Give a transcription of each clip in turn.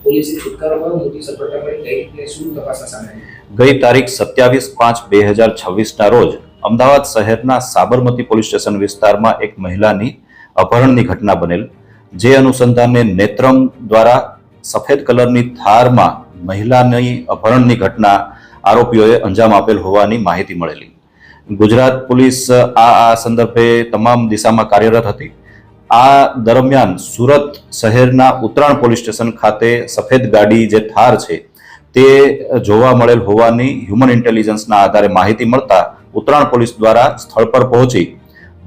પોલીસે છુટકારો કર્યો, મોટી સફળતા મળી. કઈ રીતે શું તપાસના સામે આવી? ગઈ તારીખ 27/5/2026ના રોજ અમદાવાદ શહેરના સાબરમતી પોલીસ સ્ટેશન વિસ્તારમાં એક મહિલાની અપહરણની ઘટના બનેલ, જે અનુસંધાને નેત્રમ દ્વારા સફેદ કલરની થારમાં મહિલાની અપહરણની ઘટના આરોપીઓએ અંજામ આપેલ હોવાની માહિતી મળેલી. ગુજરાત પોલીસ આ સંદર્ભે તમામ દિશામાં કાર્યરત હતી. આ દરમિયાન સુરત શહેરના ઉત્તરાણ પોલીસ સ્ટેશન ખાતે સફેદ ગાડી જે થાર છે તે જોવા મળેલ હોવાની હ્યુમન ઇન્ટેલિજન્સના આધારે માહિતી મળતા ઉત્તરાણ પોલીસ દ્વારા સ્થળ પર પહોંચી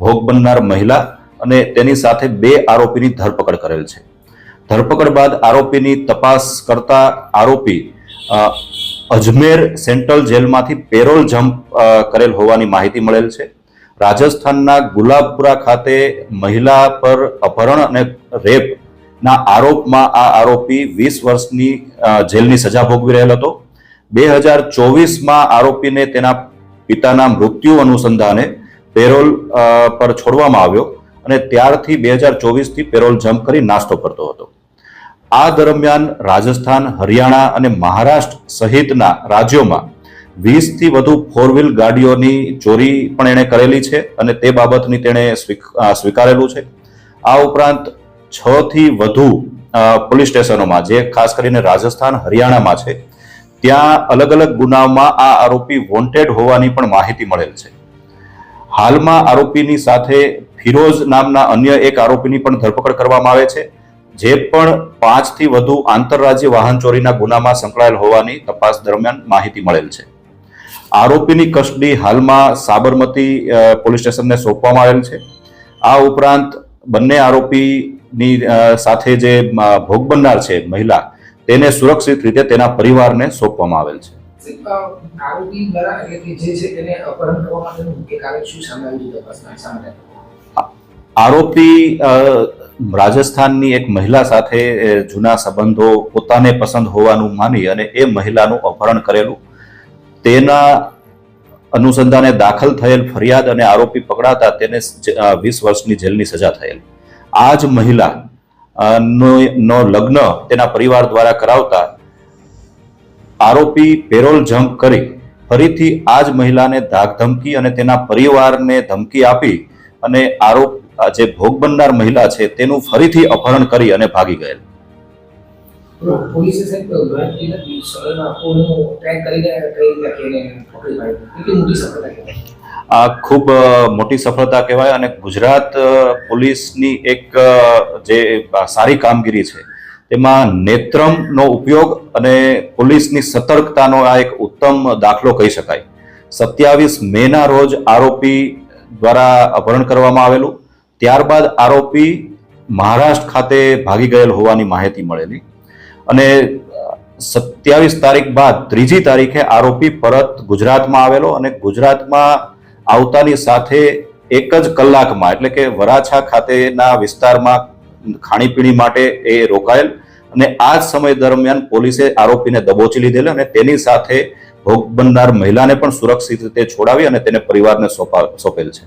ભોગ બનનાર મહિલા અને તેની સાથે 2 આરોપીની ધરપકડ કરેલ છે. ધરપકડ બાદ આરોપીની તપાસ કરતા આરોપી અજમેર સેન્ટ્રલ જેલમાંથી પેરોલ જમ્પ કરેલ હોવાની માહિતી મળેલ છે. રાજસ્થાનના ગુલાબપુરા ખાતે મહિલા પર અપહરણ અને રેપના આરોપમાં આ આરોપી 20 વર્ષની જેલની સજા ભોગવી રહેલ હતો. 2024માં આરોપીને તેના પિતાના મૃત્યુ અનુસંધાને પેરોલ પર છોડવામાં આવ્યો અને ત્યારથી 2024થી પેરોલ જમ્પ કરી નાસ્તો કરતો હતો. આ દરમિયાન રાજસ્થાન, હરિયાણા અને મહારાષ્ટ્ર સહિતના રાજ્યોમાં 20થી વધુ 4-વ્હીલ ગાડીઓની ચોરી પણ એણે કરેલી છે અને તે બાબતની તેણે સ્વીકારેલું છે. આ ઉપરાંત 6થી વધુ પોલીસ સ્ટેશનોમાં, જે ખાસ કરીને રાજસ્થાન, હરિયાણામાં છે, ત્યાં અલગ અલગ ગુનાઓમાં આ આરોપી વોન્ટેડ હોવાની પણ માહિતી મળેલ છે. હાલમાં આરોપીની સાથે ફિરોઝ નામના અન્ય એક આરોપીની પણ ધરપકડ કરવામાં આવે છે, જે પણ 5થી વધુ આંતરરાજ્ય વાહન ચોરીના ગુનામાં સંકળાયેલ હોવાની તપાસ દરમિયાન માહિતી મળેલ છે. આરોપીની કસ્ટડી હાલમાં સાબરમતી પોલીસ સ્ટેશનને સોંપવામાં આવેલ છે. આ ઉપરાંત બંને આરોપીની સાથે જે ભોગ બનનાર છે મહિલા, તેને સુરક્ષિત રીતે તેના પરિવારને સોંપવામાં આવેલ છે. આરોપી દ્વારા એટલે કે જે છે તેને અપહરણ કરવા માટેનું મુખ્ય કારણ શું સામે આવ્યું તપાસના સામે? આરોપી રાજસ્થાનની એક મહિલા સાથે જૂના સંબંધો પોતાને પસંદ હોવાનું માની અને એ મહિલાનું અપહરણ કરેલું, તેના અનુસંધાને દાખલ થયેલ ફરિયાદ અને આરોપી પકડાતા તેને 20 વર્ષની જેલની સજા થયેલ. આ જ મહિલા નો લગ્ન તેના પરિવાર દ્વારા કરાવતા આરોપી પેરોલ જમ્પ કરી ફરીથી આ જ મહિલાને ધાક ધમકી અને તેના પરિવારને ધમકી આપી અને જે ભોગ બનનાર મહિલા છે તેનું ફરીથી અપહરણ કરી અને ભાગી ગયેલ. પોલીસે આ ખૂબ મોટી સફળતા કહેવાય અને ગુજરાત પોલીસની એક જે સારી કામગીરી છે તેમાં નેત્રમનો ઉપયોગ અને પોલીસની સતર્કતાનો આ એક ઉત્તમ દાખલો કહી શકાય. 27 મેના રોજ આરોપી દ્વારા અપહરણ કરવામાં આવેલું. ત્યારબાદ આરોપી મહારાષ્ટ્ર ખાતે ભાગી ગયેલ હોવાની માહિતી મળેલી અને 27 તારીખ બાદ 3જી તારીખે આરોપી પરત ગુજરાતમાં આવેલો અને ગુજરાતમાં આવતાની સાથે 1 જ કલાકમાં, એટલે કે વરાછા ખાતેના વિસ્તારમાં ખાણીપીણી માટે એ રોકાયેલ અને આ જ સમય દરમિયાન પોલીસે આરોપીને દબોચી લીધેલ અને તેની સાથે ભોગ બનનાર મહિલાને પણ સુરક્ષિત રીતે છોડાવી અને તેને પરિવારને સોંપેલ છે.